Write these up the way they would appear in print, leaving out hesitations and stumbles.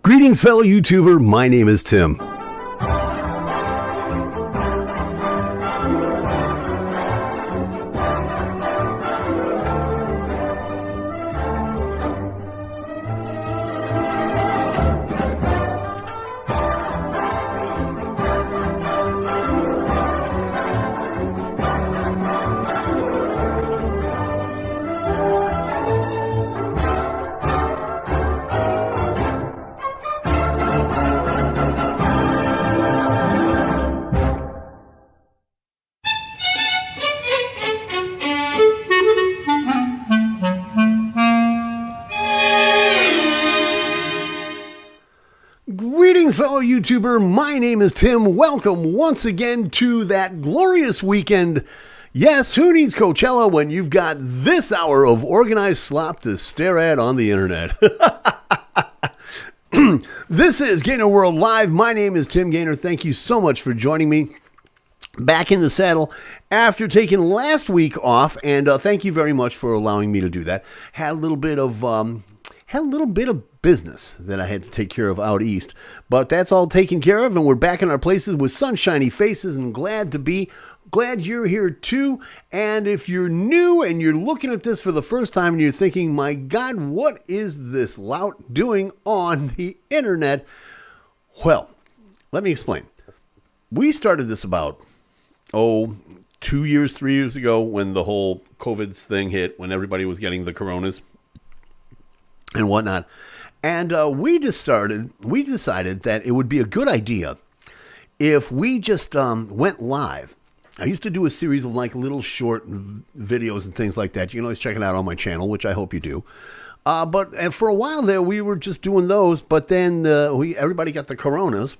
Greetings, fellow YouTuber. My name is Tim. Greetings, fellow YouTuber. My name is Tim. Welcome once again to that glorious weekend. Yes, who needs Coachella when you've got this hour of organized slop to stare at on the internet? This is GainerWorld Live. My name is Tim Gainer. Thank you so much for joining me. Back in the saddle after taking last week off, and thank you very much for allowing me to do that. Had a little bit of business that I had to take care of out east, but that's all taken care of, and we're back in our places with sunshiny faces, and glad you're here too. And if you're new and you're looking at this for the first time and you're thinking, my God, what is this lout doing on the internet? Well, let me explain. We started this about 3 years ago when the whole COVID thing hit, when everybody was getting the coronas and whatnot. And we decided that it would be a good idea if we just went live. I used to do a series of like little short videos and things like that. You can always check it out on my channel, which I hope you do. But for a while there, we were just doing those. But then everybody got the coronas.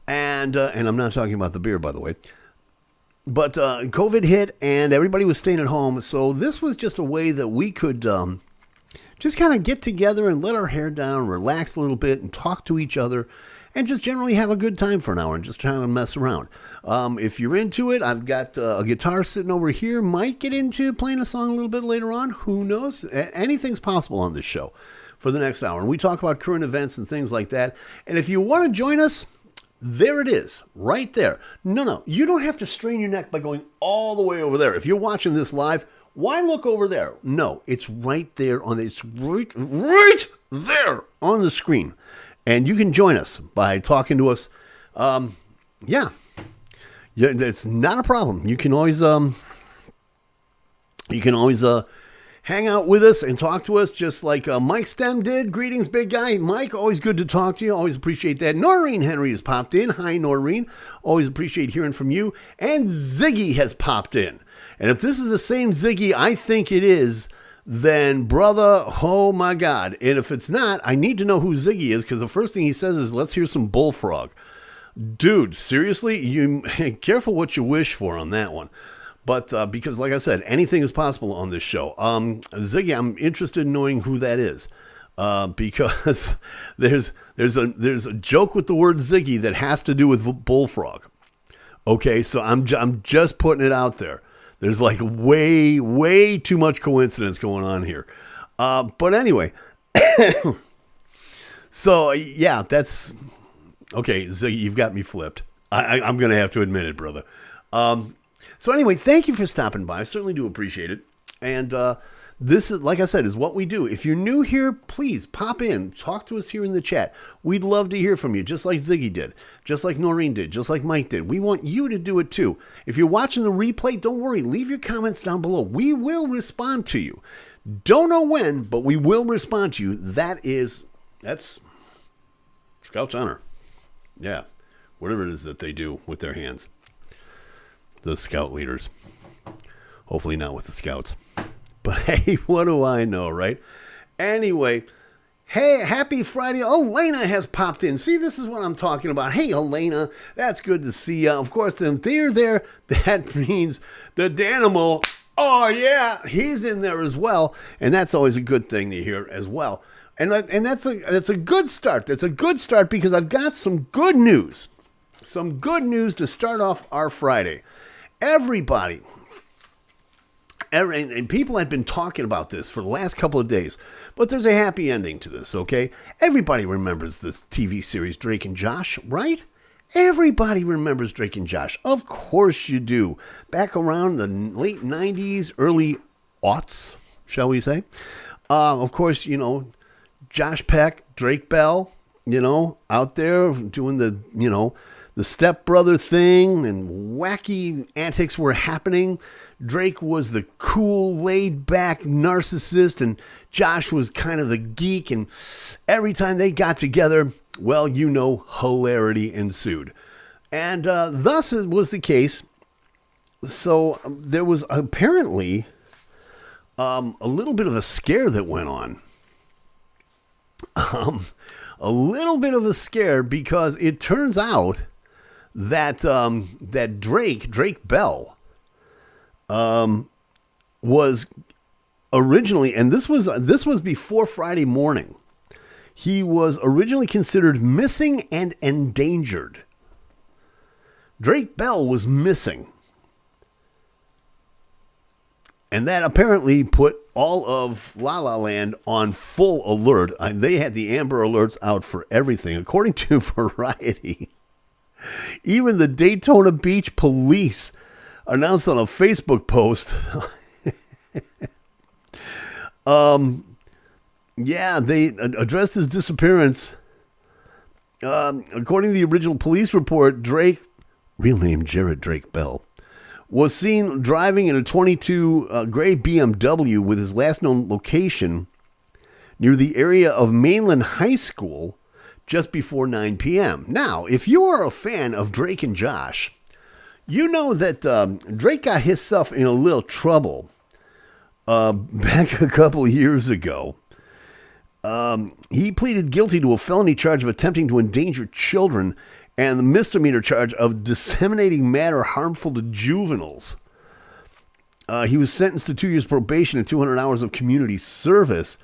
And I'm not talking about the beer, by the way. But COVID hit and everybody was staying at home. So this was just a way that we could just kind of get together and let our hair down, relax a little bit, and talk to each other, and just generally have a good time for an hour and just trying to mess around. If you're into it, I've got a guitar sitting over here. Might get into playing a song a little bit later on. Who knows? Anything's possible on this show for the next hour. And we talk about current events and things like that. And if you want to join us, there it is, right there. No, you don't have to strain your neck by going all the way over there. If you're watching this live, why look over there? No, it's right there it's right there on the screen. And you can join us by talking to us. Yeah, it's not a problem. You can always hang out with us and talk to us just like Mike Stem did. Greetings, big guy. Mike, always good to talk to you. Always appreciate that. Noreen Henry has popped in. Hi, Noreen. Always appreciate hearing from you. And Ziggy has popped in. And if this is the same Ziggy I think it is, then brother, oh my God. And if it's not, I need to know who Ziggy is, because the first thing he says is, let's hear some bullfrog. Dude, seriously, you careful what you wish for on that one. But because, like I said, anything is possible on this show. Ziggy, I'm interested in knowing who that is, because there's a joke with the word Ziggy that has to do with bullfrog. Okay, so I'm just putting it out there. There's like way too much coincidence going on here. But anyway, so yeah, that's okay. Ziggy, you've got me flipped. I'm going to have to admit it, brother. So anyway, thank you for stopping by. I certainly do appreciate it. And this is, like I said, is what we do. If you're new here, please pop in. Talk to us here in the chat. We'd love to hear from you, just like Ziggy did, just like Noreen did, just like Mike did. We want you to do it too. If you're watching the replay, don't worry. Leave your comments down below. We will respond to you. Don't know when, but we will respond to you. That's Scout's honor. Yeah, whatever it is that they do with their hands. The scout leaders. Hopefully not with the scouts. But hey, what do I know, right? Anyway, hey, happy Friday. Elena has popped in. See, this is what I'm talking about. Hey, Elena, that's good to see you. Of course, if they're there, that means the Danimal, oh yeah, he's in there as well. And that's always a good thing to hear as well. And that's a good start. That's a good start because I've got some good news. Some good news to start off our Friday. Everybody, And people had been talking about this for the last couple of days, but there's a happy ending to this, okay? Everybody remembers this TV series, Drake and Josh, right? Everybody remembers Drake and Josh. Of course you do. Back around the late 90s, early aughts, shall we say. Of course, Josh Peck, Drake Bell, out there doing the stepbrother thing, and wacky antics were happening. Drake was the cool, laid-back narcissist, and Josh was kind of the geek, and every time they got together, well, hilarity ensued. And thus it was the case. So there was apparently a little bit of a scare that went on. A little bit of a scare, because it turns out that that Drake Bell, was originally, and this was before Friday morning, he was originally considered missing and endangered. Drake Bell was missing. And that apparently put all of La La Land on full alert. They had the Amber Alerts out for everything. According to Variety, even the Daytona Beach police announced on a Facebook post, they addressed his disappearance. According to the original police report, Drake, real name Jared Drake Bell, was seen driving in a 22 gray BMW with his last known location near the area of Mainland High School just before 9 p.m. Now, if you are a fan of Drake and Josh, you know that Drake got himself in a little trouble back a couple of years ago. He pleaded guilty to a felony charge of attempting to endanger children and the misdemeanor charge of disseminating matter harmful to juveniles. He was sentenced to 2 years probation and 200 hours of community service.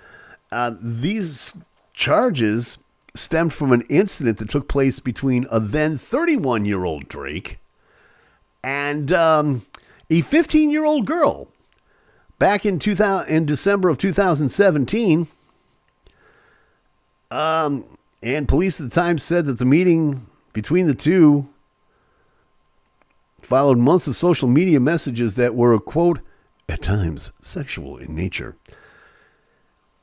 These charges stemmed from an incident that took place between a then 31-year-old Drake and a 15-year-old girl. Back in December of 2017, and police at the time said that the meeting between the two followed months of social media messages that were, quote, at times sexual in nature.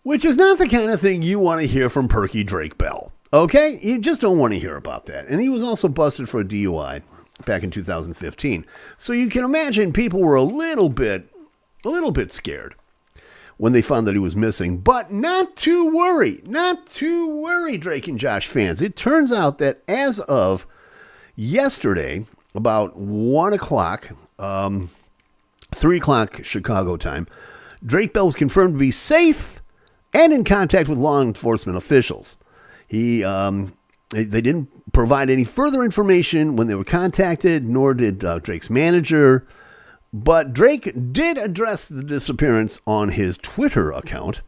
Which is not the kind of thing you want to hear from perky Drake Bell. Okay? You just don't want to hear about that. And he was also busted for a DUI back in 2015. So you can imagine people were a little bit scared when they found that he was missing. But not to worry, Drake and Josh fans. It turns out that as of yesterday, about 1 o'clock, 3 o'clock Chicago time, Drake Bell was confirmed to be safe and in contact with law enforcement officials. They didn't provide any further information when they were contacted, nor did Drake's manager. But Drake did address the disappearance on his Twitter account,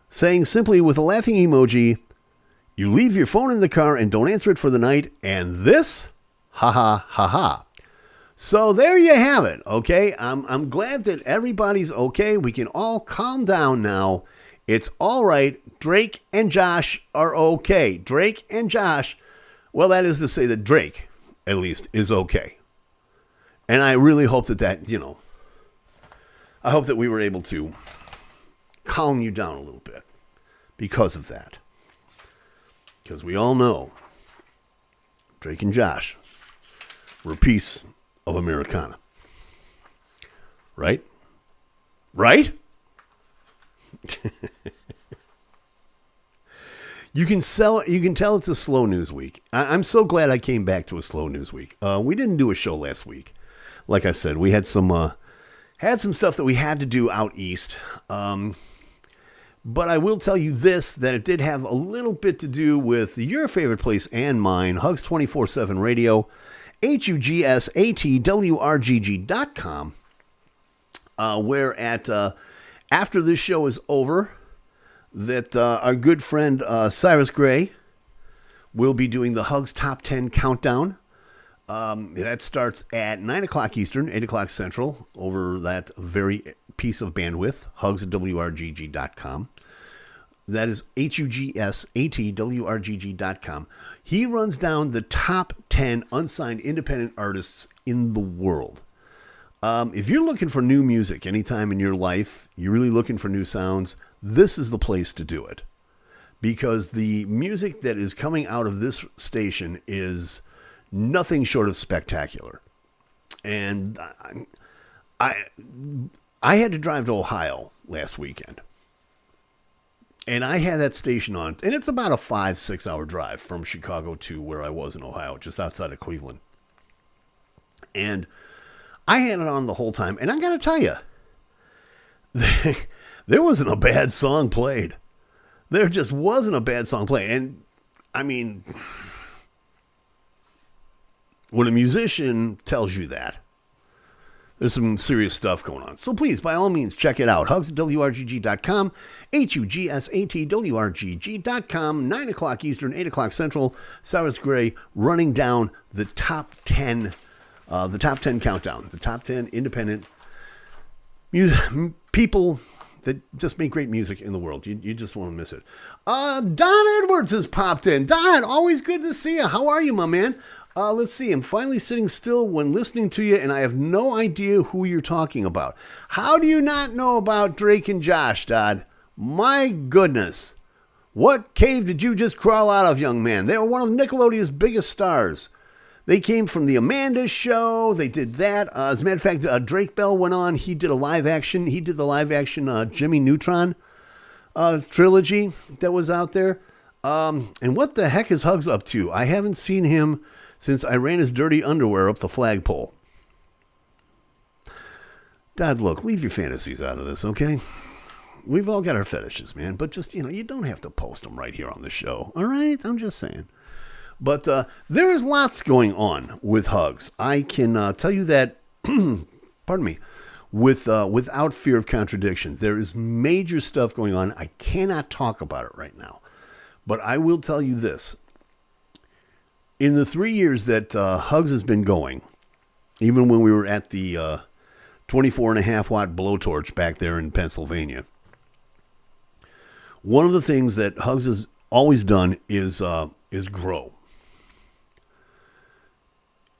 saying simply with a laughing emoji, "You leave your phone in the car and don't answer it for the night, and this, ha ha ha ha." So there you have it, okay? I'm glad that everybody's okay. We can all calm down now. It's all right. Drake and Josh are okay. Drake and Josh, well, that is to say that Drake, at least, is okay. And I really hope that I hope that we were able to calm you down a little bit because of that. Because we all know Drake and Josh were a piece of Americana. Right? Right? You can tell it's a slow news week. I'm so glad I came back to a slow news week. We didn't do a show last week. Like I said, we had some stuff that we had to do out east. But I will tell you this, that it did have a little bit to do with your favorite place and mine, Hugs 24/7 Radio, HUGSATWRGG.com, where after this show is over, that our good friend Cyrus Gray will be doing the Hugs Top 10 Countdown. That starts at 9 o'clock Eastern, 8 o'clock Central, over that very piece of bandwidth, hugs@wrgg.com. That is HUGSATWRGG.com. He runs down the top 10 unsigned independent artists in the world. If you're looking for new music anytime in your life, you're really looking for new sounds, this is the place to do it. Because the music that is coming out of this station is nothing short of spectacular. And I had to drive to Ohio last weekend. And I had that station on, and it's about a 5-6 hour drive from Chicago to where I was in Ohio, just outside of Cleveland. And I had it on the whole time, and I got to tell you, there wasn't a bad song played. There just wasn't a bad song played. And, I mean, when a musician tells you that, there's some serious stuff going on. So please, by all means, check it out. Hugs@WRGG.com, HUGSATWRGG.com, 9 o'clock Eastern, 8 o'clock Central. Cyrus Gray running down the top 10 countdown, the top 10 independent people that just make great music in the world. You just won't miss it. Don Edwards has popped in. Don, always good to see you. How are you, my man? Let's see. I'm finally sitting still when listening to you, and I have no idea who you're talking about. How do you not know about Drake and Josh, Dodd? My goodness. What cave did you just crawl out of, young man? They were one of Nickelodeon's biggest stars. They came from the Amanda Show. They did that. As a matter of fact, Drake Bell went on. He did a live action. He did the live action Jimmy Neutron trilogy that was out there. And what the heck is Hugs up to? I haven't seen him since I ran his dirty underwear up the flagpole. Dad, look, leave your fantasies out of this, okay? We've all got our fetishes, man. But just, you don't have to post them right here on the show, all right? I'm just saying. But there is lots going on with Hugs. I can tell you that, pardon me, without fear of contradiction. There is major stuff going on. I cannot talk about it right now. But I will tell you this. In the 3 years that Hugs has been going, even when we were at the 24.5 watt blowtorch back there in Pennsylvania, one of the things that Hugs has always done is grow.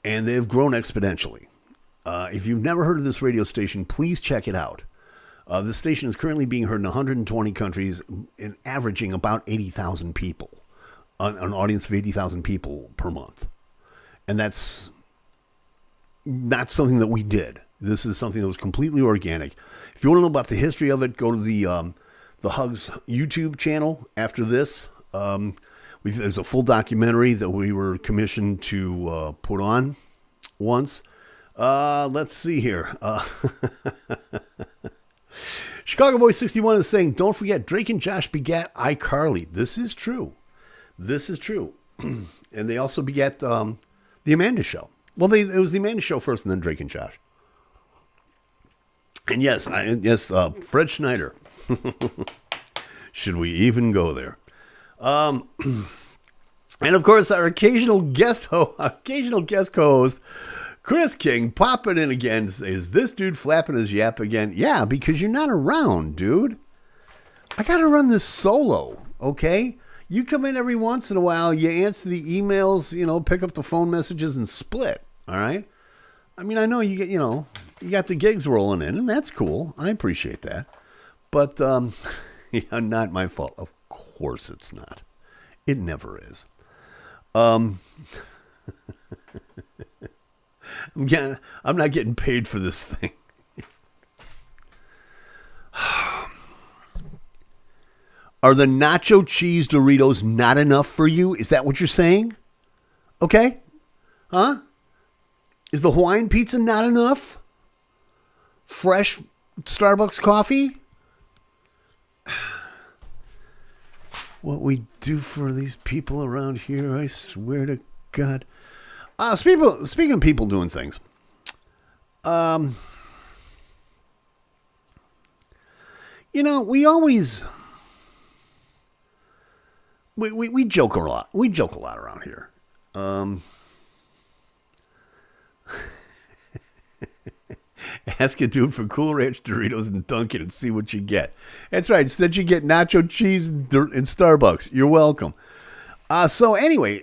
And they've grown exponentially. If you've never heard of this radio station, please check it out. This station is currently being heard in 120 countries and averaging about 80,000 people. An audience of 80,000 people per month. And that's not something that we did. This is something that was completely organic. If you want to know about the history of it, go to the Hugs YouTube channel after this. There's a full documentary that we were commissioned to put on once. Let's see here. Chicago Boy 61 is saying, don't forget, Drake and Josh begat iCarly. This is true. This is true. And they also begat the Amanda Show. Well, it was the Amanda Show first and then Drake and Josh. And yes, Fred Schneider. Should we even go there? And of course, our occasional guest co-host, Chris King, popping in again. Is this dude flapping his yap again? Yeah, because you're not around, dude. I got to run this solo, okay? You come in every once in a while, you answer the emails, pick up the phone messages and split, all right? I mean, I know you get, you got the gigs rolling in, and that's cool. I appreciate that. But, not my fault. Of course it's not. It never is. I'm not getting paid for this thing. Are the nacho cheese Doritos not enough for you? Is that what you're saying? Okay. Huh? Is the Hawaiian pizza not enough? Fresh Starbucks coffee? What we do for these people around here, I swear to God. Speaking of people doing things. We always... We joke a lot. We joke a lot around here. Ask a dude for Cool Ranch Doritos and Dunkin' and see what you get. That's right. Instead, you get nacho cheese and Starbucks. You're welcome. So anyway,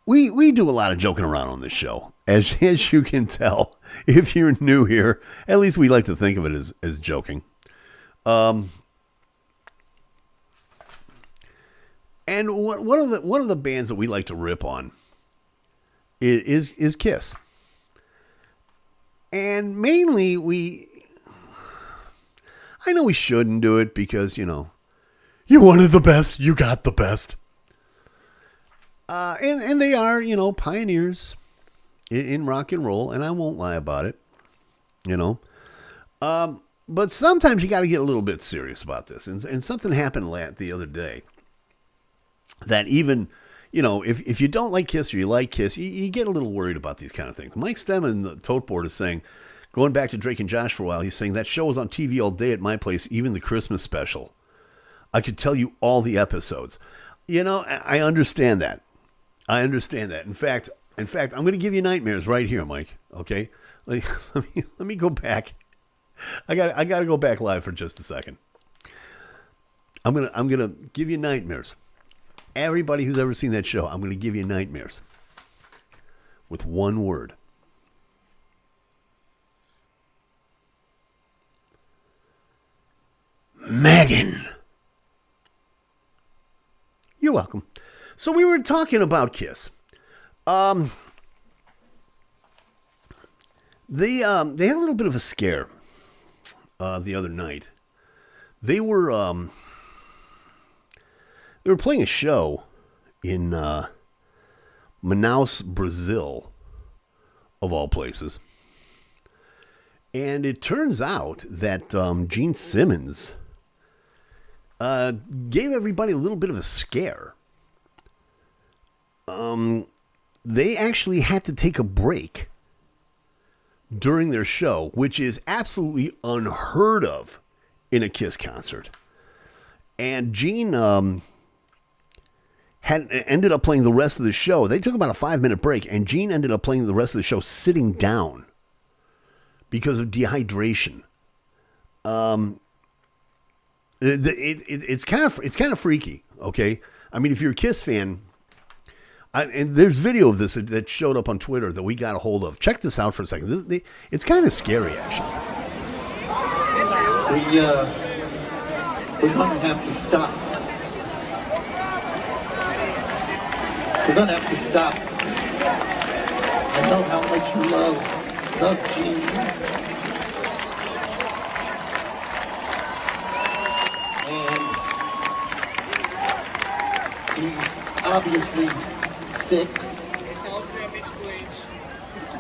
we do a lot of joking around on this show, as you can tell. If you're new here, at least we like to think of it as joking. And one of the bands that we like to rip on is Kiss. And mainly I know we shouldn't do it because, you're one of the best. You got the best. And they are, pioneers in rock and roll, and I won't lie about it, But sometimes you got to get a little bit serious about this. And something happened the other day that even, if you don't like Kiss or you like Kiss, you get a little worried about these kind of things. Mike Stemmen, the Tote Board, is saying, going back to Drake and Josh for a while, he's saying that show was on TV all day at my place, even the Christmas special. I could tell you all the episodes. I understand that. In fact, I'm going to give you nightmares right here, Mike. Okay, let me go back. I got to go back live for just a second. I'm gonna give you nightmares. Everybody who's ever seen that show, I'm going to give you nightmares with one word. Megan. You're welcome. So we were talking about Kiss. They had a little bit of a scare the other night. They were playing a show in Manaus, Brazil, of all places. And it turns out that Gene Simmons gave everybody a little bit of a scare. They actually had to take a break during their show, which is absolutely unheard of in a Kiss concert. And Gene ended up playing the rest of the show. They took about a 5-minute break, and Gene ended up playing the rest of the show sitting down because of dehydration. It's kind of freaky. Okay, I mean, if you're a Kiss fan, and there's video of this that showed up on Twitter that we got a hold of. Check this out for a second. It's kind of scary, actually. We're going to have to stop. We're going to have to stop. I know how much you love Gene. And he's obviously sick.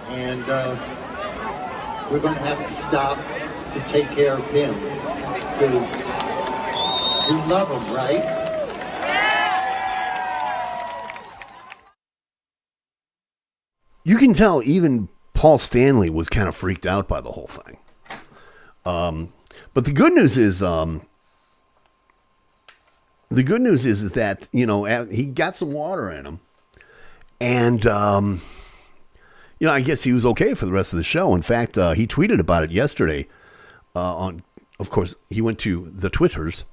And we're going to have to stop to take care of him. Because we love him, right? You can tell even Paul Stanley was kind of freaked out by the whole thing. But the good news is, that, he got some water in him. And, I guess he was okay for the rest of the show. In fact, he tweeted about it yesterday. Of course, he went to the Twitters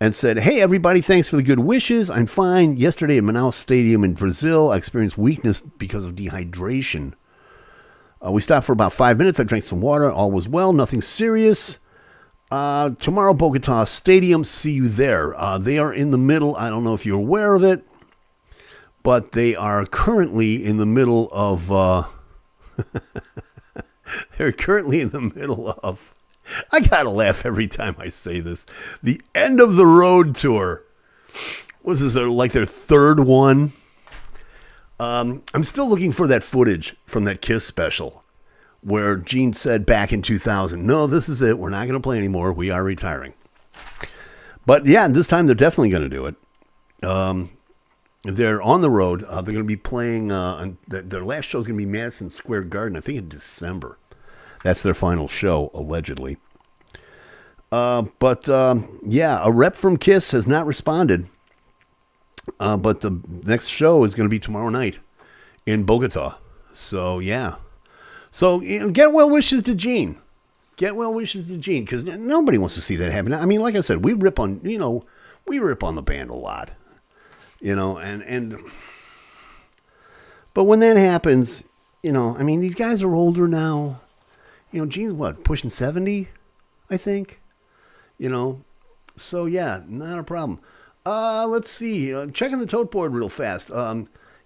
and said, "Hey, everybody, thanks for the good wishes. I'm fine. Yesterday at Manaus Stadium in Brazil, I experienced weakness because of dehydration. We stopped for about 5 minutes. I drank some water. All was well. Nothing serious. Tomorrow, Bogota Stadium. See you there." They are in the middle. I don't know if you're aware of it, but they are currently in the middle of... they're currently in the middle of... I gotta laugh every time I say this. The End of the Road tour. Was this like their third one? I'm still looking for that footage from that Kiss special where Gene said back in 2000, "No, this is it. We're not going to play anymore. We are retiring." But yeah, this time they're definitely going to do it. They're on the road. They're going to be playing. Their last show is going to be Madison Square Garden, I think in December. That's their final show, allegedly. But a rep from Kiss has not responded. But the next show is going to be tomorrow night in Bogota. So, yeah. So, get well wishes to Gene. Get well wishes to Gene, because nobody wants to see that happen. I mean, like I said, we rip on the band a lot, but when that happens, I mean, these guys are older now. Gene's what, pushing 70, I think, so yeah, not a problem. Let's see, checking the tote board real fast.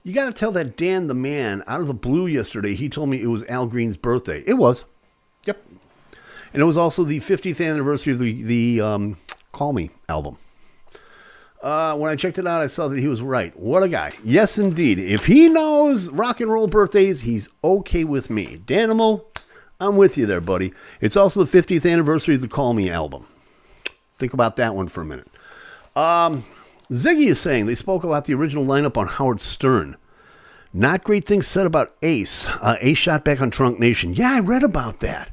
You got to tell that Dan the man out of the blue yesterday, he told me it was Al Green's birthday. It was. Yep. And it was also the 50th anniversary of the Call Me album. When I checked it out, I saw that he was right. What a guy. Yes, indeed. If he knows rock and roll birthdays, he's okay with me. Danimal, I'm with you there, buddy. It's also the 50th anniversary of the Call Me album. Think about that one for a minute. Ziggy is saying they spoke about the original lineup on Howard Stern. Not great things said about Ace. Ace shot back on Trunk Nation. Yeah, I read about that.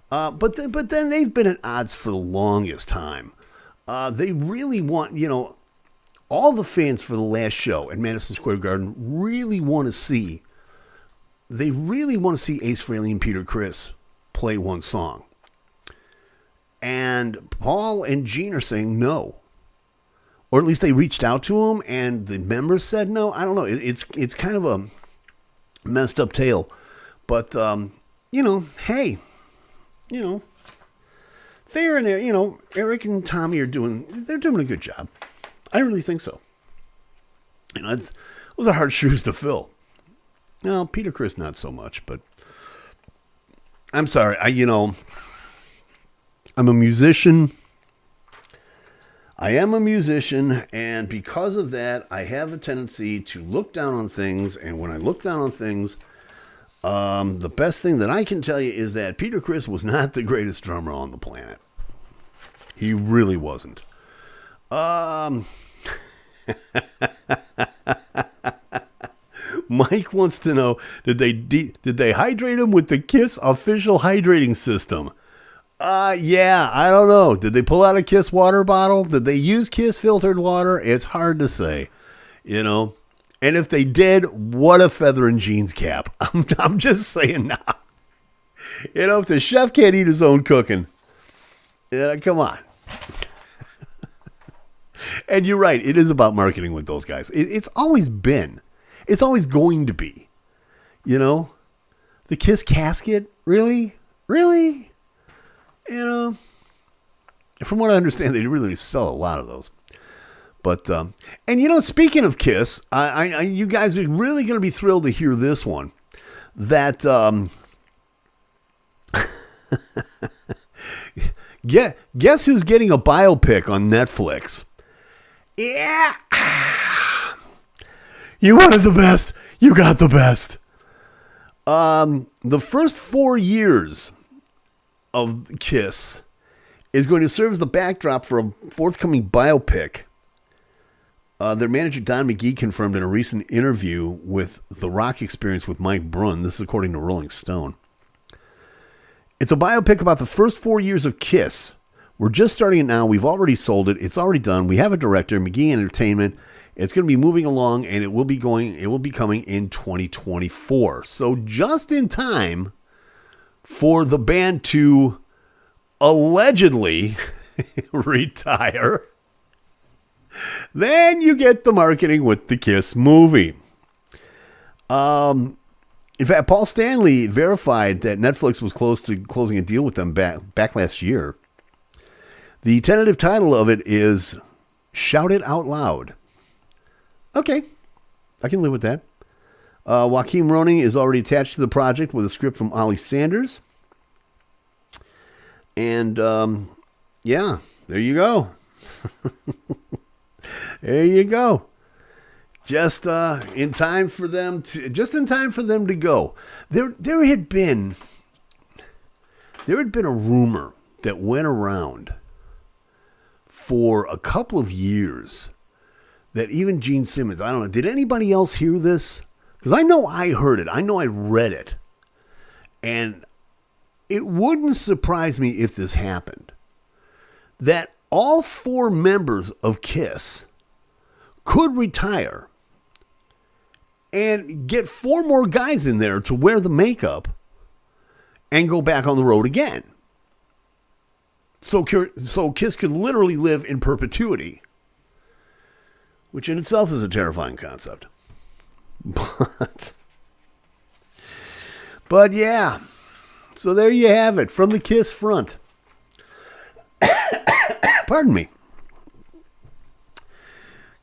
But then they've been at odds for the longest time. They really want, all the fans for the last show at Madison Square Garden really want to see Ace Frehley and Peter Criss play one song. And Paul and Gene are saying no. Or at least they reached out to him and the members said no. I don't know. It's kind of a messed up tale. But, hey, they're in there, Eric and Tommy are doing a good job. I really think so. Those are hard shoes to fill. Well, Peter Criss, not so much, but I'm sorry. I'm a musician. I am a musician, and because of that, I have a tendency to look down on things, and when I look down on things, the best thing that I can tell you is that Peter Criss was not the greatest drummer on the planet. He really wasn't. Mike wants to know, did they hydrate him with the Kiss official hydrating system? Yeah, I don't know. Did they pull out a Kiss water bottle? Did they use Kiss filtered water? It's hard to say, And if they did, what a feather in Gene's cap. I'm just saying now. If the chef can't eat his own cooking, come on. And you're right. It is about marketing with those guys. It's always been. It's always going to be. The Kiss casket? Really? Really? From what I understand, they really sell a lot of those. But, speaking of Kiss, you guys are really going to be thrilled to hear this one. That, guess who's getting a biopic on Netflix? Yeah. You wanted the best. You got the best. The first 4 years of Kiss is going to serve as the backdrop for a forthcoming biopic. Their manager Don McGee confirmed in a recent interview with The Rock Experience with Mike Brunn. This is according to Rolling Stone. It's a biopic about the first 4 years of Kiss. We're just starting it now. We've already sold it. It's already done. We have a director, McGee Entertainment. It's going to be moving along, and it will be coming in 2024. So just in time for the band to allegedly retire. Then you get the marketing with the Kiss movie. In fact, Paul Stanley verified that Netflix was close to closing a deal with them back last year. The tentative title of it is Shout It Out Loud. Okay, I can live with that. Joaquin Roning is already attached to the project with a script from Ollie Sanders. And, yeah, there you go. There you go. Just in time for them to go. There had been a rumor that went around for a couple of years that even Gene Simmons, I don't know, did anybody else hear this? Because I know I heard it. I know I read it. And it wouldn't surprise me if this happened. That all 4 members of Kiss could retire and get 4 more guys in there to wear the makeup and go back on the road again. So Kiss could literally live in perpetuity, which in itself is a terrifying concept. But yeah, so there you have it from the Kiss front. Pardon me.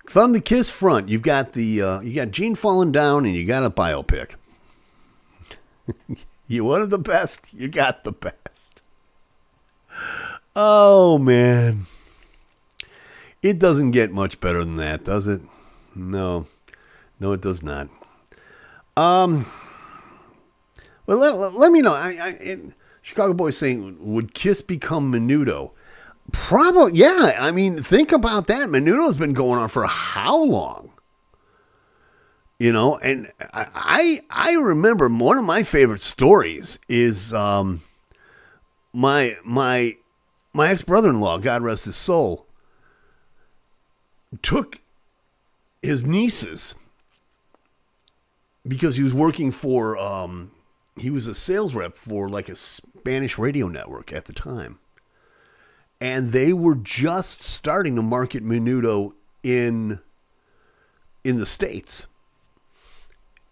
From the Kiss front, you've got you got Gene falling down, and you got a biopic. You wanted the best, you got the best. Oh man, it doesn't get much better than that, does it? No, it does not. Well, let me know. Chicago Boy saying, would Kiss become Menudo? Probably, yeah. I mean, think about that. Menudo's been going on for how long? You know, and I remember one of my favorite stories is my ex-brother-in-law, God rest his soul, took his nieces because he was working for he was a sales rep for like a Spanish radio network at the time. And they were just starting to market Menudo in the States.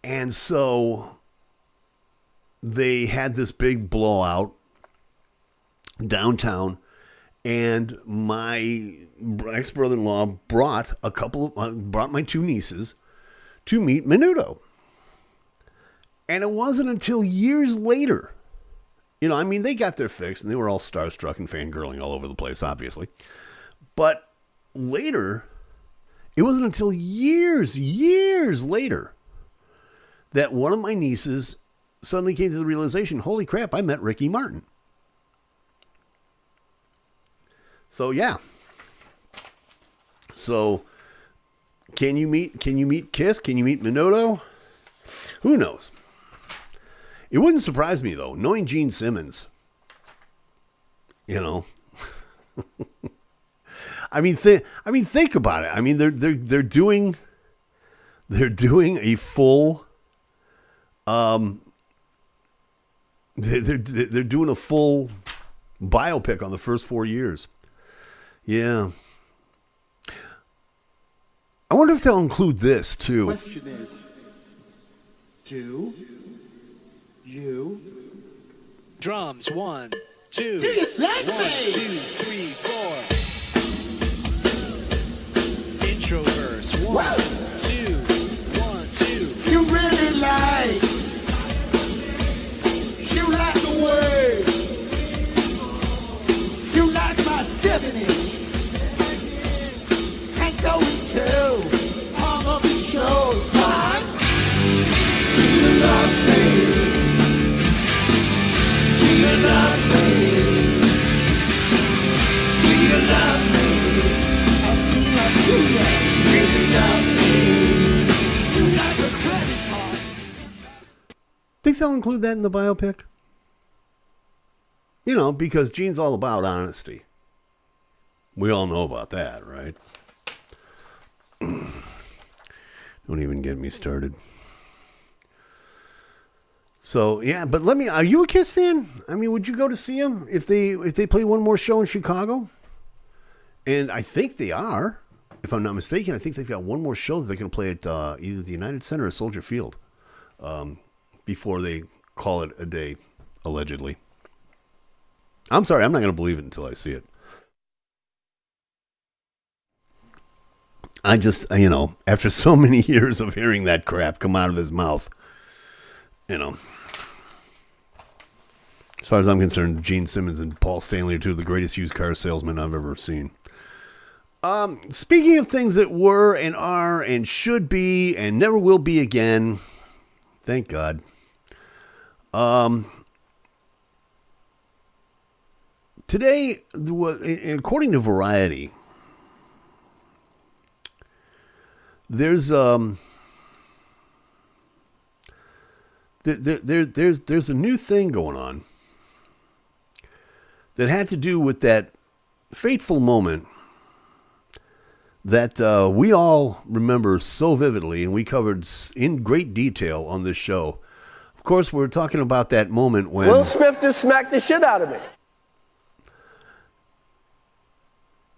And so they had this big blowout downtown, and my ex-brother-in-law brought my 2 nieces to meet Menudo. And it wasn't until years later, you know, I mean, they got their fix, and they were all starstruck and fangirling all over the place, obviously. But later, it wasn't until years later that one of my nieces suddenly came to the realization, holy crap, I met Ricky Martin. So, yeah. So, can you meet Kiss? Can you meet Menudo? Who knows? It wouldn't surprise me, though, knowing Gene Simmons. You know, I mean, think about it. I mean, they're doing a full, they're doing a full biopic on the first 4 years. Yeah. I wonder if they'll include this too. Question is, do you drums? 1, 2, 1, 2, 3, 4. Intro verse. 1, 2, 1, 2. You really like the way you like my 7-inch and going to all of the shows. What? Do you love me? Do you love me? Do you love me? I mean, do you really love me? You like a credit card. Think they'll include that in the biopic? You know, because Gene's all about honesty. We all know about that, right? Don't even get me started. So, yeah, but are you a Kiss fan? I mean, would you go to see them if they play one more show in Chicago? And I think they are, if I'm not mistaken. I think they've got one more show that they're going to play at either the United Center or Soldier Field before they call it a day, allegedly. I'm sorry, I'm not going to believe it until I see it. I just, you know, after so many years of hearing that crap come out of his mouth, you know, as far as I'm concerned, Gene Simmons and Paul Stanley are 2 of the greatest used car salesmen I've ever seen. Speaking of things that were and are and should be and never will be again, thank God. Today, according to Variety, there's there's a new thing going on that had to do with that fateful moment that we all remember so vividly, and we covered in great detail on this show. Of course, we're talking about that moment when Will Smith just smacked the shit out of me.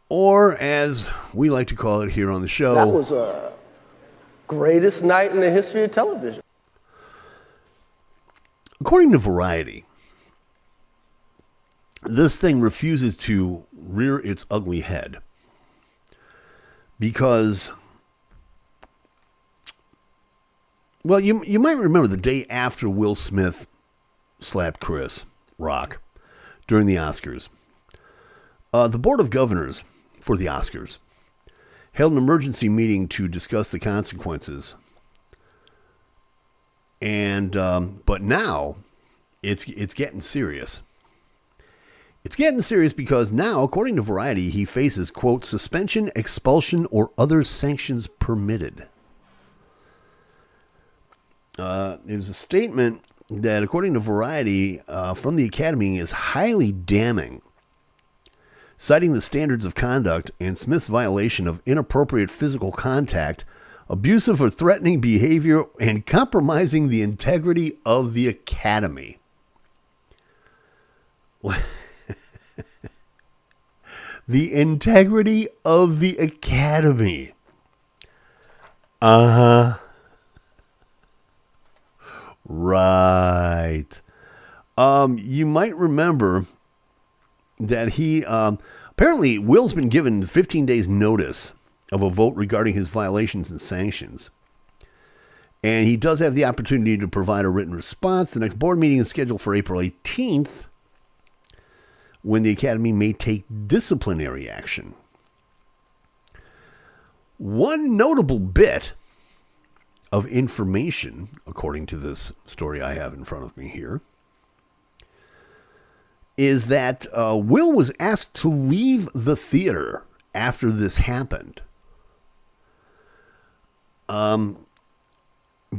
or as we like to call it here on the show, That was a greatest night in the history of television. according to Variety, this thing refuses to rear its ugly head because, well, you might remember the day after Will Smith slapped Chris Rock during the Oscars. The Board of Governors for the Oscars held an emergency meeting to discuss the consequences. And but now it's getting serious. It's getting serious because now, according to Variety, he faces, quote, suspension, expulsion, or other sanctions permitted. There's a statement that, according to Variety, from the Academy is highly damning, citing the standards of conduct and Smith's violation of inappropriate physical contact, abusive or threatening behavior, and compromising the integrity of the Academy. The integrity of the Academy. Uh-huh. Right. You might remember that he, apparently Will's been given 15 days notice of a vote regarding his violations and sanctions. And he does have the opportunity to provide a written response. The next board meeting is scheduled for April 18th, when the Academy may take disciplinary action. One notable bit of information, according to this story I have in front of me here, is that Will was asked to leave the theater after this happened. But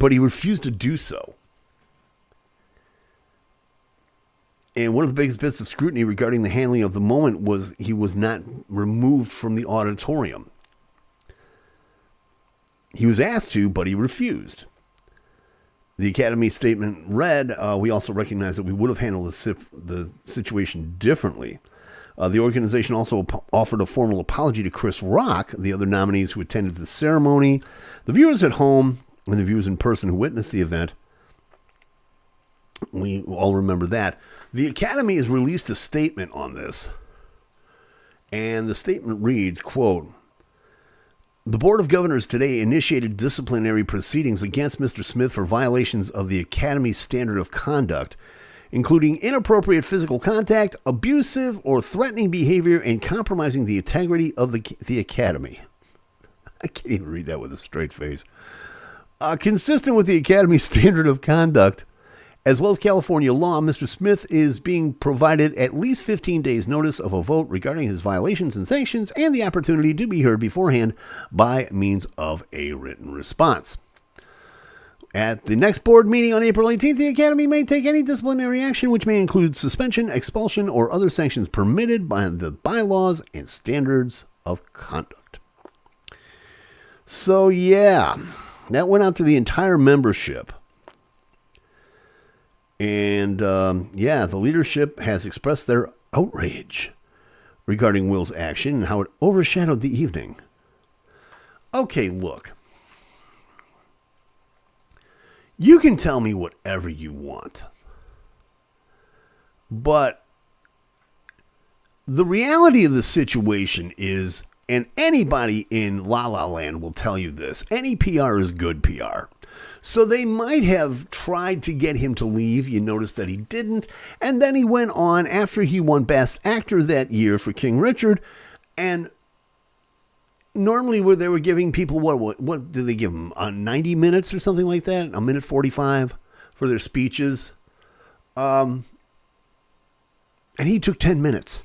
he refused to do so. And one of the biggest bits of scrutiny regarding the handling of the moment was he was not removed from the auditorium. He was asked to, but he refused. The Academy statement read, we also recognize that we would have handled the situation differently. The organization also offered a formal apology to Chris Rock, the other nominees who attended the ceremony, the viewers at home, and the viewers in person who witnessed the event. We all remember that. The Academy has released a statement on this. And the statement reads, quote, the Board of Governors today initiated disciplinary proceedings against Mr. Smith for violations of the Academy's standard of conduct, including inappropriate physical contact, abusive or threatening behavior, and compromising the integrity of the Academy. I can't even read that with a straight face. Consistent with the Academy's standard of conduct, as well as California law, Mr. Smith is being provided at least 15 days notice of a vote regarding his violations and sanctions and the opportunity to be heard beforehand by means of a written response. At the next board meeting on April 18th, the Academy may take any disciplinary action which may include suspension, expulsion, or other sanctions permitted by the bylaws and standards of conduct. So, yeah, that went out to the entire membership. And, the leadership has expressed their outrage regarding Will's action and how it overshadowed the evening. Okay, look. You can tell me whatever you want. But the reality of the situation is, and anybody in La La Land will tell you this, any PR is good PR. So they might have tried to get him to leave. You notice that he didn't. And then he went on after he won Best Actor that year for King Richard. And normally where they were giving people, what did they give them? 90 minutes or something like that? A minute 45 for their speeches. And he took 10 minutes.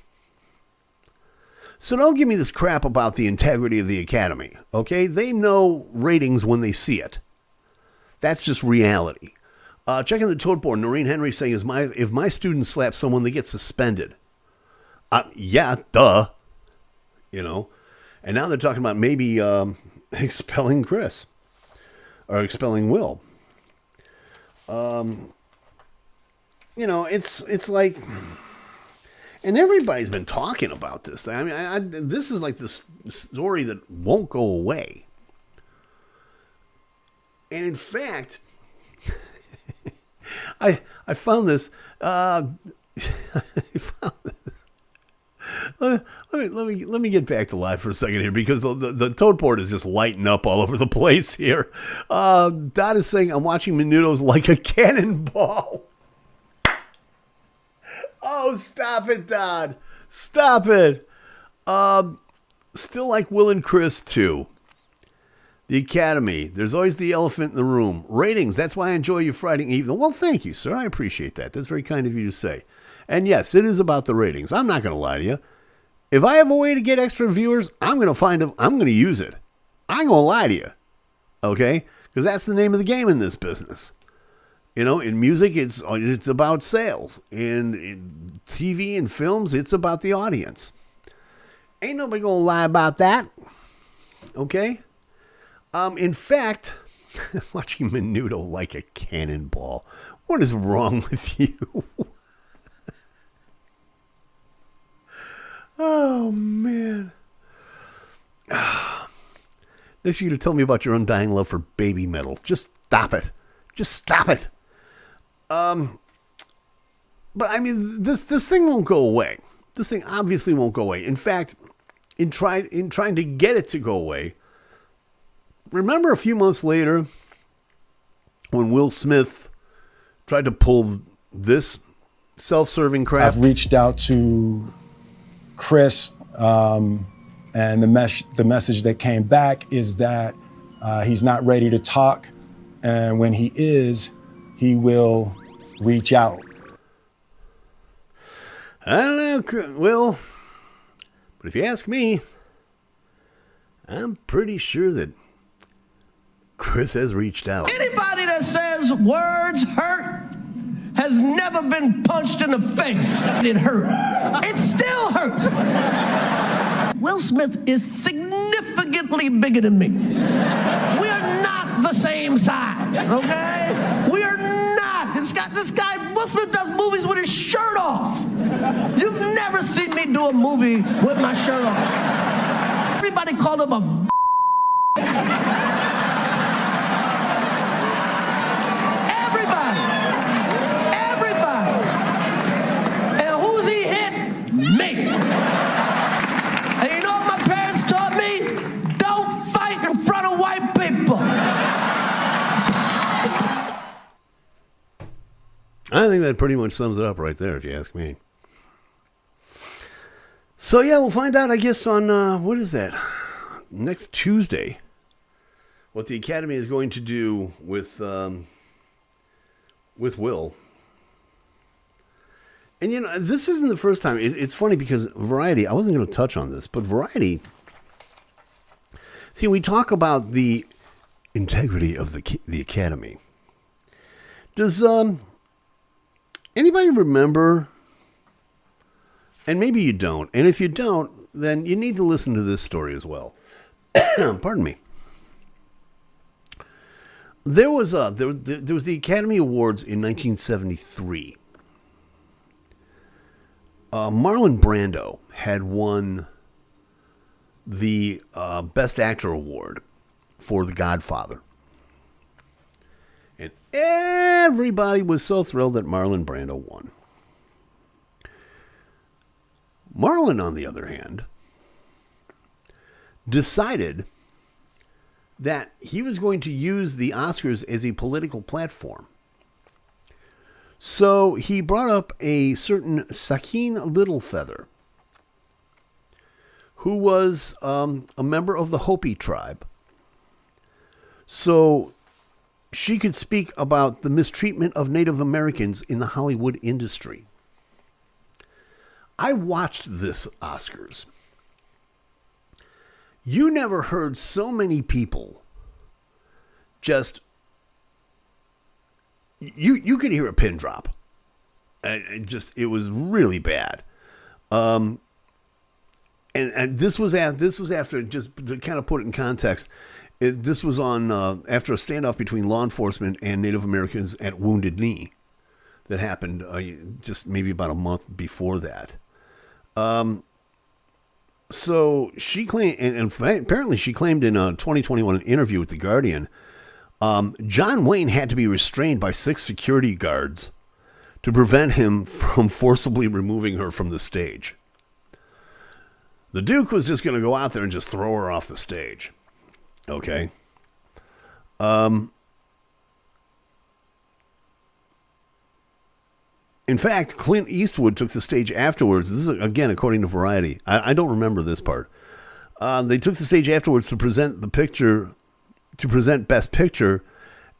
So don't give me this crap about the integrity of the Academy. Okay? They know ratings when they see it. That's just reality. Checking the tote board, Noreen Henry saying, if my students slap someone, they get suspended. Yeah, duh. You know. And now they're talking about maybe expelling Chris or expelling Will. It's like, and everybody's been talking about this. I mean, this is like this story that won't go away. And in fact, I found this. I found this. Let me get back to live for a second here, because the toad board is just lighting up all over the place here. Dot is saying, I'm watching Menudo's like a cannonball. Oh, stop it, Dot. Stop it. Still like Will and Chris, too. The Academy. There's always the elephant in the room. Ratings. That's why I enjoy your Friday evening. Well, thank you, sir. I appreciate that. That's very kind of you to say. And yes, it is about the ratings. I'm not going to lie to you. If I have a way to get extra viewers, I'm going to find them. I'm going to use it. I ain't going to lie to you. Okay? Because that's the name of the game in this business. You know, in music, it's about sales. In TV and films, it's about the audience. Ain't nobody going to lie about that. Okay? In fact, watching Menudo like a cannonball. What is wrong with you? Oh, man. This you to tell me about your undying love for baby metal. Just stop it. Just stop it. But I mean, this thing won't go away. This thing obviously won't go away. In fact, in trying to get it to go away, remember a few months later when Will Smith tried to pull this self-serving crap? I've reached out to Chris, and the message that came back is that he's not ready to talk, and when he is, he will reach out. I don't know, Will, but if you ask me, I'm pretty sure that Chris has reached out. Anybody that says words hurt has never been punched in the face. It hurt. It still hurts. Will Smith is significantly bigger than me. We are not the same size, okay? We are not. This guy, Will Smith does movies with his shirt off. You've never seen me do a movie with my shirt off. Everybody called him a I think that pretty much sums it up right there, if you ask me. So, yeah, we'll find out, I guess, on, what is that? Next Tuesday, what the Academy is going to do with Will. And, you know, this isn't the first time. It's funny because Variety, I wasn't going to touch on this, but Variety, see, we talk about the integrity of the Academy. Does, anybody remember, and maybe you don't, and if you don't, then you need to listen to this story as well. Pardon me. There was the Academy Awards in 1973. Marlon Brando had won the Best Actor Award for The Godfather. And everybody was so thrilled that Marlon Brando won. Marlon, on the other hand, decided that he was going to use the Oscars as a political platform. So he brought up a certain Sakine Littlefeather, who was a member of the Hopi tribe. So she could speak about the mistreatment of Native Americans in the Hollywood industry. I watched this Oscars. You never heard so many people just, you could hear a pin drop. It was really bad. And this was after, just to kind of put it in context, this was on after a standoff between law enforcement and Native Americans at Wounded Knee that happened just maybe about a month before that. So she claimed, and apparently she claimed in a 2021 interview with The Guardian, John Wayne had to be restrained by 6 security guards to prevent him from forcibly removing her from the stage. The Duke was just going to go out there and just throw her off the stage. Okay. In fact, Clint Eastwood took the stage afterwards. This is, again, according to Variety. I don't remember this part. They took the stage afterwards to present the picture, to present Best Picture,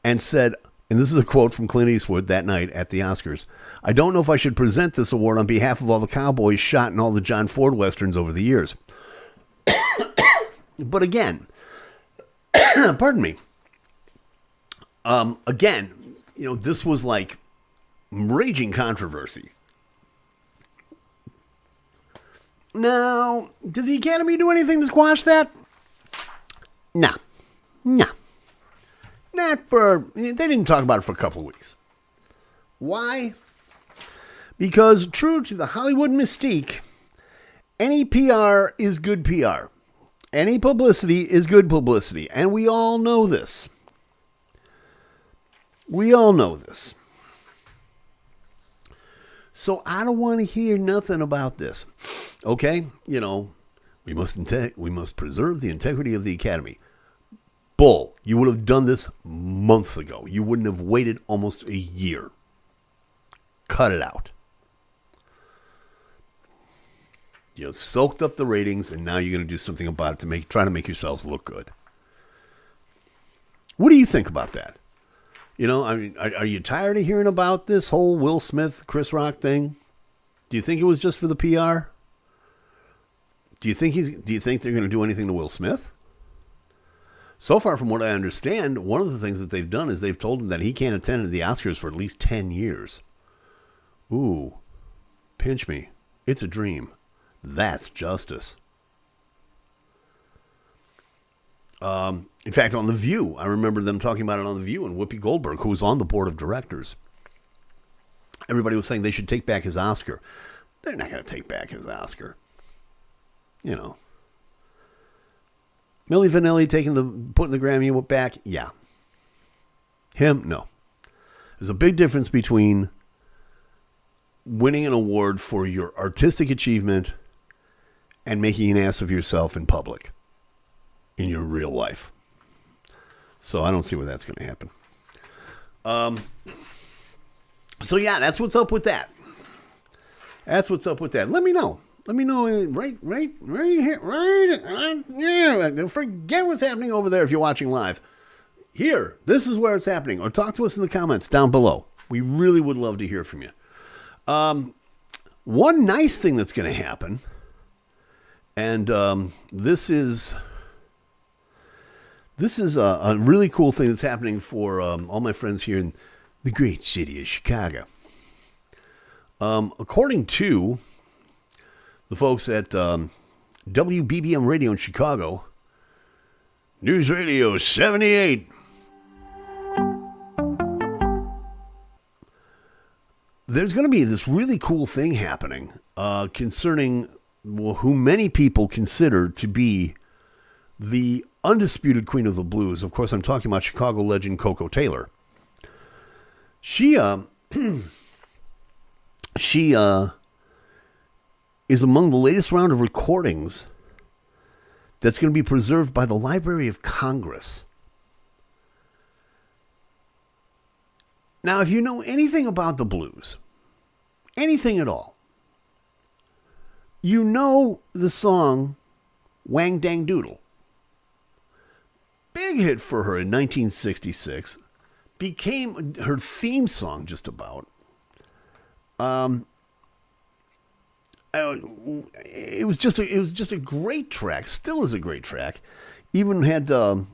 and said, and this is a quote from Clint Eastwood that night at the Oscars, "I don't know if I should present this award on behalf of all the cowboys shot in all the John Ford Westerns over the years." But again, pardon me. Again, this was like raging controversy. Now, did the Academy do anything to squash that? No. They didn't talk about it for a couple of weeks. Why? Because true to the Hollywood mystique, any PR is good PR. Any publicity is good publicity. And we all know this. So I don't want to hear nothing about this. Okay? We must preserve the integrity of the Academy. Bull. You would have done this months ago. You wouldn't have waited almost a year. Cut it out. You soaked up the ratings, and now you're going to do something about it to try to make yourselves look good. What do you think about that? Are you tired of hearing about this whole Will Smith, Chris Rock thing? Do you think it was just for the PR? Do you think they're going to do anything to Will Smith? So far, from what I understand, one of the things that they've done is they've told him that he can't attend the Oscars for at least 10 years. Ooh, pinch me. It's a dream. That's justice. In fact, on The View, I remember them talking about it on The View, and Whoopi Goldberg, who was on the board of directors. Everybody was saying they should take back his Oscar. They're not going to take back his Oscar. Milli Vanilli putting the Grammy back, yeah. Him, no. There's a big difference between winning an award for your artistic achievement and making an ass of yourself in public, in your real life. So I don't see where that's going to happen. So yeah, that's what's up with that. Let me know. Right here. Yeah, forget what's happening over there if you're watching live. Here, this is where it's happening. Or talk to us in the comments down below. We really would love to hear from you. One nice thing that's going to happen, and this is a really cool thing that's happening for all my friends here in the great city of Chicago. According to the folks at WBBM Radio in Chicago, News Radio 78, there's going to be this really cool thing happening concerning who many people consider to be the undisputed queen of the blues. Of course, I'm talking about Chicago legend Coco Taylor. She is among the latest round of recordings that's going to be preserved by the Library of Congress. Now, if you know anything about the blues, anything at all, you know the song Wang Dang Doodle. Big hit for her in 1966. Became her theme song just about. It was just a great track. Still is a great track. Even had a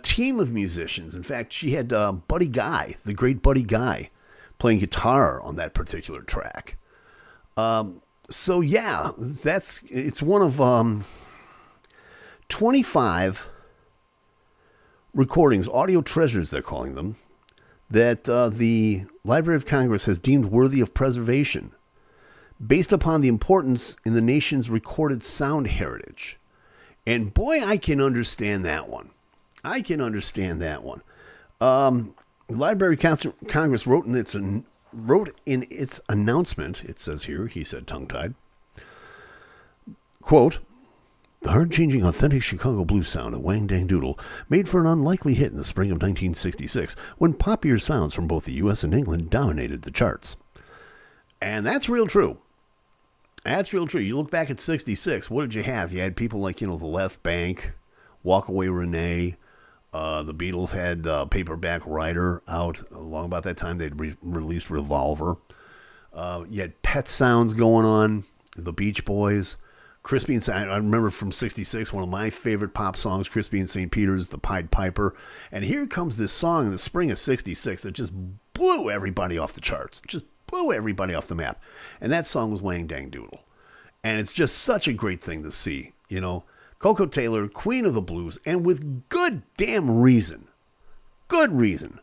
team of musicians. In fact, she had Buddy Guy, the great Buddy Guy, playing guitar on that particular track. So yeah, it's one of 25 recordings, audio treasures they're calling them, that the Library of Congress has deemed worthy of preservation based upon the importance in the nation's recorded sound heritage. And boy, I can understand that one. The Library of Congress wrote in its announcement, it says here, he said tongue-tied, quote, "The hard-changing, authentic Chicago blues sound of Wang Dang Doodle made for an unlikely hit in the spring of 1966 when popular sounds from both the U.S. and England dominated the charts." And that's real true. You look back at 66, what did you have? You had people like, the Left Bank, Walk Away Renee. The Beatles had Paperback Writer out along about that time. They'd released Revolver. You had Pet Sounds going on. The Beach Boys. Crispy and St. I remember from 66, one of my favorite pop songs, Crispy and St. Peter's, The Pied Piper. And here comes this song in the spring of 66 that just blew everybody off the charts. Just blew everybody off the map. And that song was Wang Dang Doodle. And it's just such a great thing to see, Coco Taylor, Queen of the Blues, and with good damn reason. Good reason.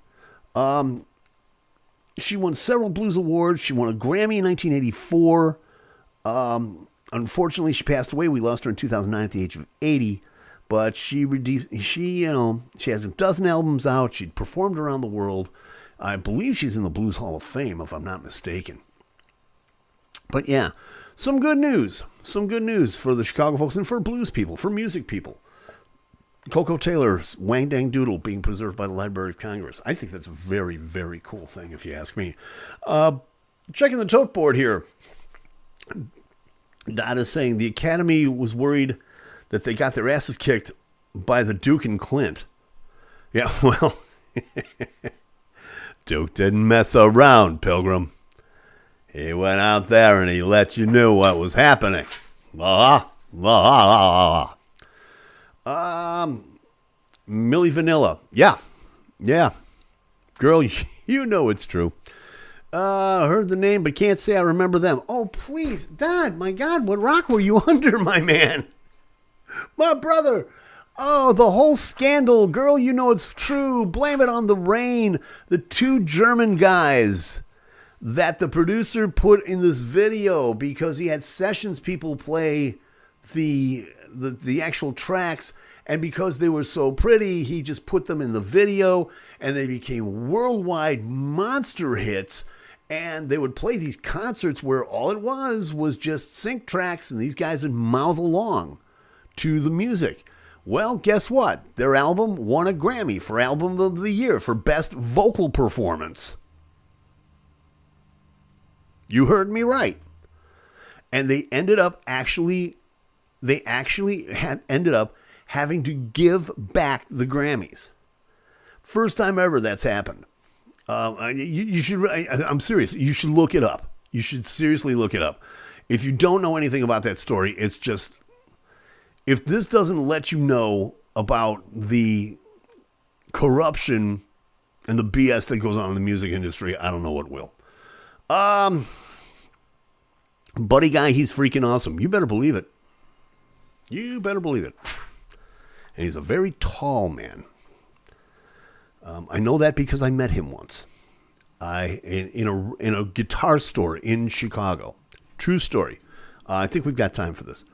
She won several blues awards. She won a Grammy in 1984. Unfortunately, she passed away. We lost her in 2009 at the age of 80. But she has a dozen albums out. She'd performed around the world. I believe she's in the Blues Hall of Fame, if I'm not mistaken. But yeah, some good news. Some good news for the Chicago folks and for blues people, for music people. Coco Taylor's Wang Dang Doodle being preserved by the Library of Congress. I think that's a very, very cool thing, if you ask me. Checking the tote board here. Dot is saying the Academy was worried that they got their asses kicked by the Duke and Clint. Yeah, well, Duke didn't mess around, Pilgrim. He went out there and he let you know what was happening. Milli Vanilli. Yeah. Girl, you know it's true. Heard the name, but can't say I remember them. Oh, please. Dad, my God, what rock were you under, my man? My brother. Oh, the whole scandal. Girl, you know it's true. Blame it on the rain. The two German guys that the producer put in this video because he had sessions people play the actual tracks, and because they were so pretty, he just put them in the video, and they became worldwide monster hits. And they would play these concerts where all it was just sync tracks, and these guys would mouth along to the music. Well, guess what? Their album won a Grammy for Album of the Year for Best Vocal Performance. You heard me right. And they ended up ended up having to give back the Grammys. First time ever that's happened. You should. I'm serious. You should look it up. You should seriously look it up. If you don't know anything about that story, it's just, if this doesn't let you know about the corruption and the BS that goes on in the music industry, I don't know what will. Buddy Guy, he's freaking awesome. You better believe it. You better believe it. And he's a very tall man. I know that because I met him once. In a guitar store in Chicago. True story. I think we've got time for this.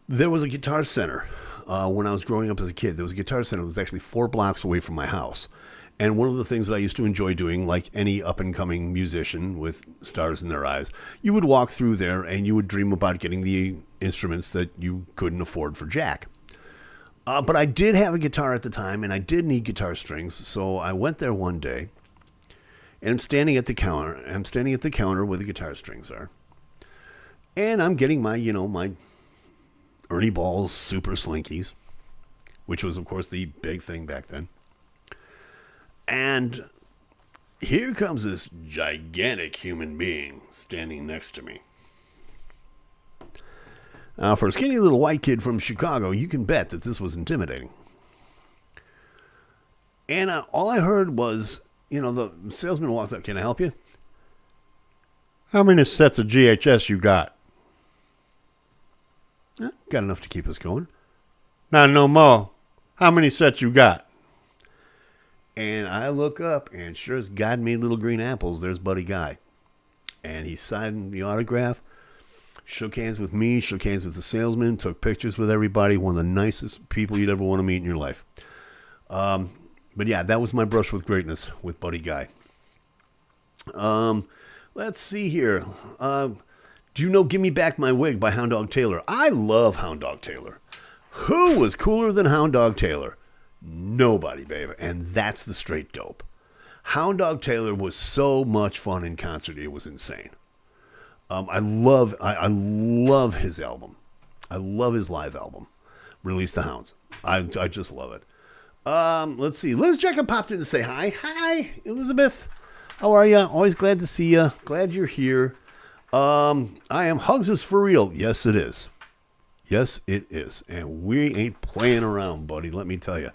There was a Guitar Center when I was growing up as a kid. There was a Guitar Center that was actually 4 blocks away from my house. And one of the things that I used to enjoy doing, like any up-and-coming musician with stars in their eyes, you would walk through there and you would dream about getting the instruments that you couldn't afford for jack. But I did have a guitar at the time, and I did need guitar strings, so I went there one day, and I'm standing at the counter. I'm standing at the counter where the guitar strings are, and I'm getting my, my Ernie Balls Super Slinkies, which was, of course, the big thing back then. And here comes this gigantic human being standing next to me. For a skinny little white kid from Chicago, you can bet that this was intimidating. And all I heard was, the salesman walked up, "Can I help you?" How many sets of GHS you got? Got enough to keep us going. Not no more. How many sets you got? And I look up, and sure as God made little green apples, there's Buddy Guy. And he signed the autograph, shook hands with me, shook hands with the salesman, took pictures with everybody. One of the nicest people you'd ever want to meet in your life. But yeah, that was my brush with greatness with Buddy Guy. Let's see here. Do you know Give Me Back My Wig by Hound Dog Taylor? I love Hound Dog Taylor. Who was cooler than Hound Dog Taylor? Nobody, baby. And that's the straight dope. Hound Dog Taylor was so much fun in concert. It was insane. I love his album. I love his live album. Release the Hounds. I just love it. Let's see. Liz Jacob popped in to say hi. Hi, Elizabeth. How are you? Always glad to see you. Glad you're here. I am Hugs is for real. Yes, it is. Yes, it is. And we ain't playing around, buddy. Let me tell you.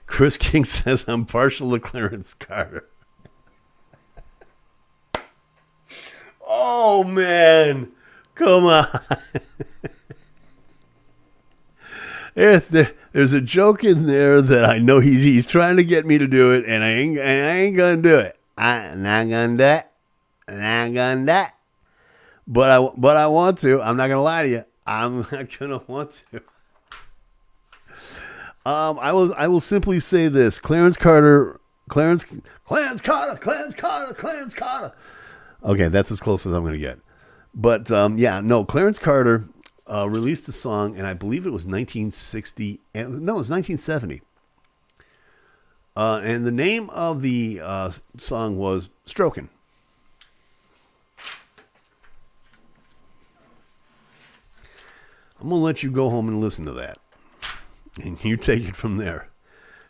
Chris King says I'm partial to Clarence Carter. Oh, man. Come on. There's a joke in there that I know he's trying to get me to do it, and I ain't gonna do it. I'm not gonna do it. I'm not gonna do it. But I want to. I'm not gonna lie to you. I'm not gonna want to. I will simply say this: Clarence Carter. Okay, that's as close as I'm gonna get. But Clarence Carter released a song, and I believe it was 1960. No, it was 1970. And the name of the song was Strokin'. I'm going to let you go home and listen to that. And you take it from there.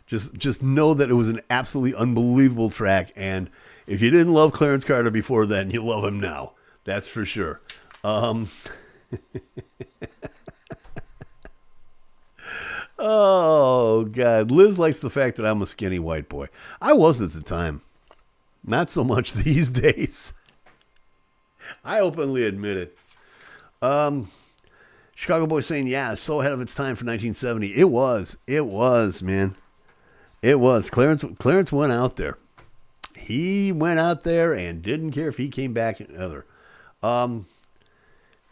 Just know that it was an absolutely unbelievable track. And if you didn't love Clarence Carter before then, you love him now. That's for sure. Oh, God. Liz likes the fact that I'm a skinny white boy. I was at the time. Not so much these days. I openly admit it. Chicago Boy saying, yeah, so ahead of its time for 1970. It was, man. It was. Clarence went out there. He went out there and didn't care if he came back either.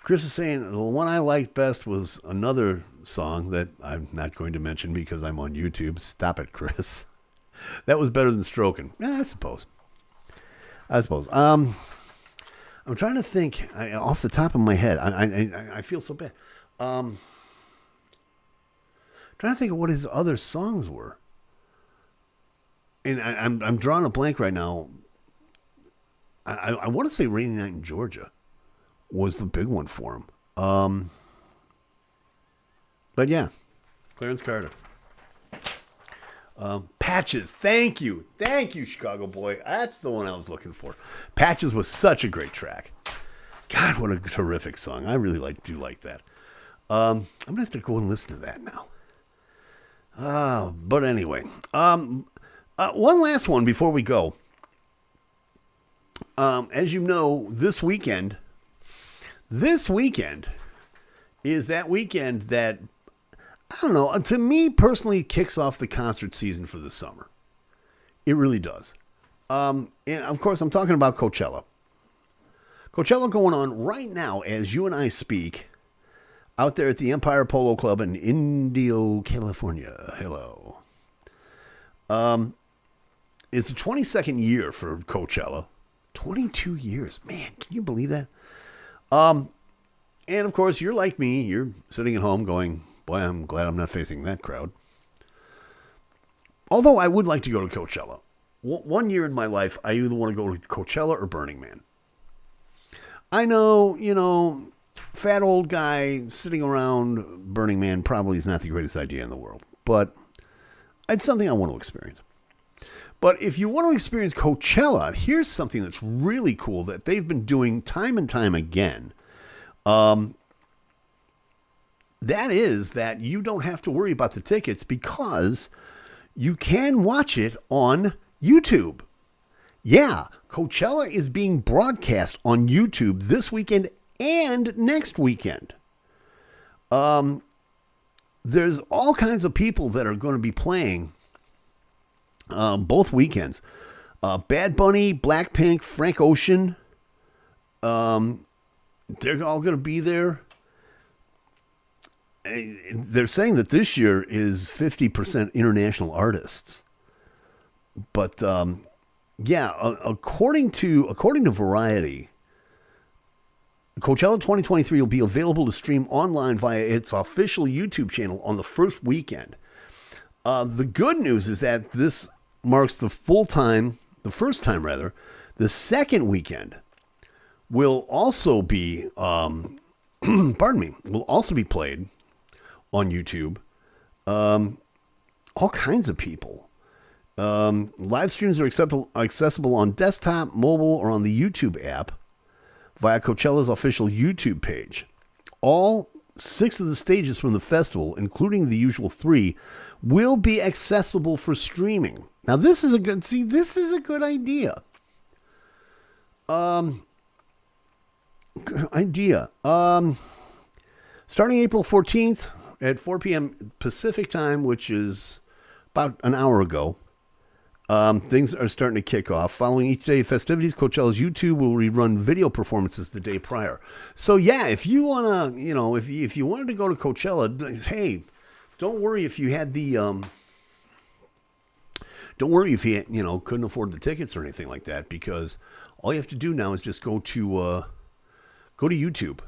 Chris is saying the one I liked best was another song that I'm not going to mention because I'm on YouTube. Stop it, Chris. That was better than Strokin'. Yeah, I suppose. I'm trying to think off the top of my head. I feel so bad. Trying to think of what his other songs were. And I'm drawing a blank right now. I want to say Rainy Night in Georgia was the big one for him. But yeah, Clarence Carter. Patches, thank you, Chicago Boy. That's the one I was looking for. Patches was such a great track. God, what a terrific song. I really do like that. I'm gonna have to go and listen to that now. But anyway, one last one before we go. As you know, this weekend is that weekend that, I don't know, to me personally kicks off the concert season for the summer. It really does. And of course, I'm talking about Coachella. Coachella going on right now as you and I speak out there at the Empire Polo Club in Indio, California. Hello. It's the 22nd year for Coachella. 22 years. Man, can you believe that? And of course, you're like me. You're sitting at home going, boy, I'm glad I'm not facing that crowd. Although I would like to go to Coachella. One year in my life, I either want to go to Coachella or Burning Man. I know, fat old guy sitting around Burning Man probably is not the greatest idea in the world. But it's something I want to experience. But if you want to experience Coachella, here's something that's really cool that they've been doing time and time again. That is that you don't have to worry about the tickets because you can watch it on YouTube. Yeah, Coachella is being broadcast on YouTube this weekend and next weekend. There's all kinds of people that are going to be playing both weekends. Bad Bunny, Blackpink, Frank Ocean. They're all going to be there. They're saying that this year is 50% international artists. But yeah, according to Variety, Coachella 2023 will be available to stream online via its official YouTube channel on the first weekend. The good news is that this marks the first time. The second weekend will also be, will also be played on YouTube. All kinds of people. Live streams are accessible on desktop, mobile, or on the YouTube app via Coachella's official YouTube page. All 6 of the stages from the festival, including the usual 3, will be accessible for streaming. Now, this is a good idea. Starting April 14th at 4 p.m. Pacific time, which is about an hour ago, things are starting to kick off. Following each day of festivities, Coachella's YouTube will rerun video performances the day prior. So yeah, if you wanna, if you wanted to go to Coachella, hey, don't worry if you had the, couldn't afford the tickets or anything like that, because all you have to do now is just go to YouTube. A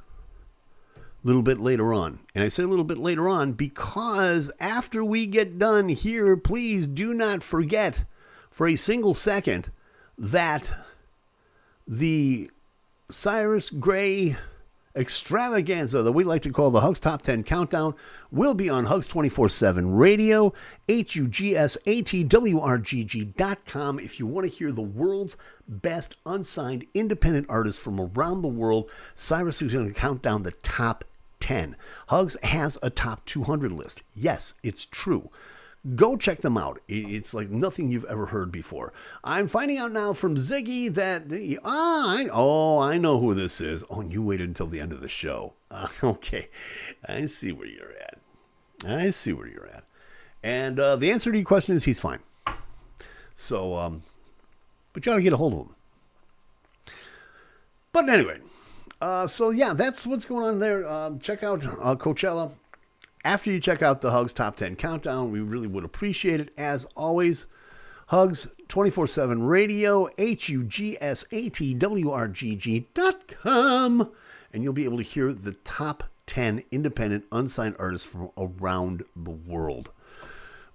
little bit later on. And I say a little bit later on because after we get done here, please do not forget for a single second that the Cyrus Gray extravaganza that we like to call the Hugs Top 10 Countdown will be on Hugs 24/7 Radio, HUGSATWRGG.com. If you want to hear the world's best unsigned independent artists from around the world, Cyrus is going to count down the top 10. Hugs has a top 200 list. Yes, it's true. Go check them out. It's like nothing you've ever heard before. I'm finding out now from Ziggy that, I know who this is. Oh, and you waited until the end of the show. Okay, I see where you're at. And the answer to your question is he's fine. So, but you ought to get a hold of him. But anyway, so yeah, that's what's going on there. Check out Coachella. After you check out the Hugs Top 10 Countdown, we really would appreciate it. As always, Hugs 24/7 Radio, HUGSATWRGG.com, and you'll be able to hear the top 10 independent unsigned artists from around the world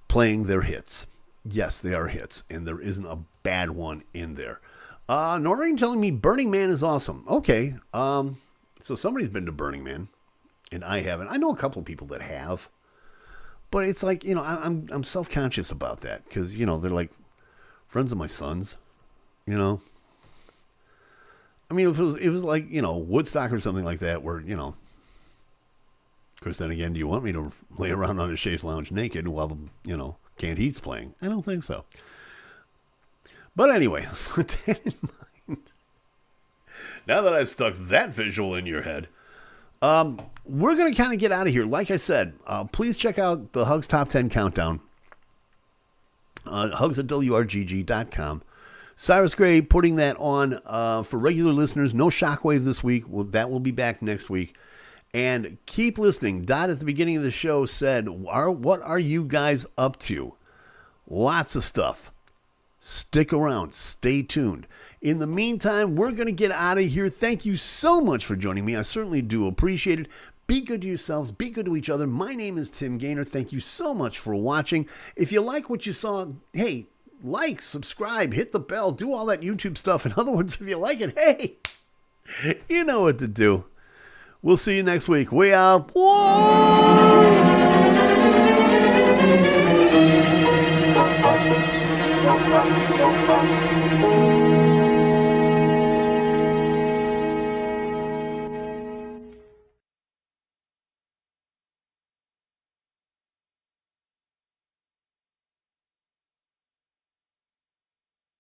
playing their hits. Yes, they are hits, and there isn't a bad one in there. Noreen telling me Burning Man is awesome. Okay, so somebody's been to Burning Man. And I haven't. I know a couple of people that have, but it's like, I'm self-conscious about that because, they're like friends of my son's, I mean, if it was like, Woodstock or something like that where, of course, then again, do you want me to lay around on a chaise lounge naked while the, Canned Heat's playing? I don't think so. But anyway, with that in mind, now that I've stuck that visual in your head, we're going to kind of get out of here. Like I said, please check out the Hugs Top 10 Countdown. Hugs at WRGG.com. Cyrus Gray putting that on for regular listeners. No Shockwave this week. That will be back next week. And keep listening. Dot at the beginning of the show said, what are you guys up to? Lots of stuff. Stick around. Stay tuned. In the meantime, we're going to get out of here. Thank you so much for joining me. I certainly do appreciate it. Be good to yourselves. Be good to each other. My name is Tim Gainer. Thank you so much for watching. If you like what you saw, hey, like, subscribe, hit the bell, do all that YouTube stuff. In other words, if you like it, hey, you know what to do. We'll see you next week. We out. Whoa!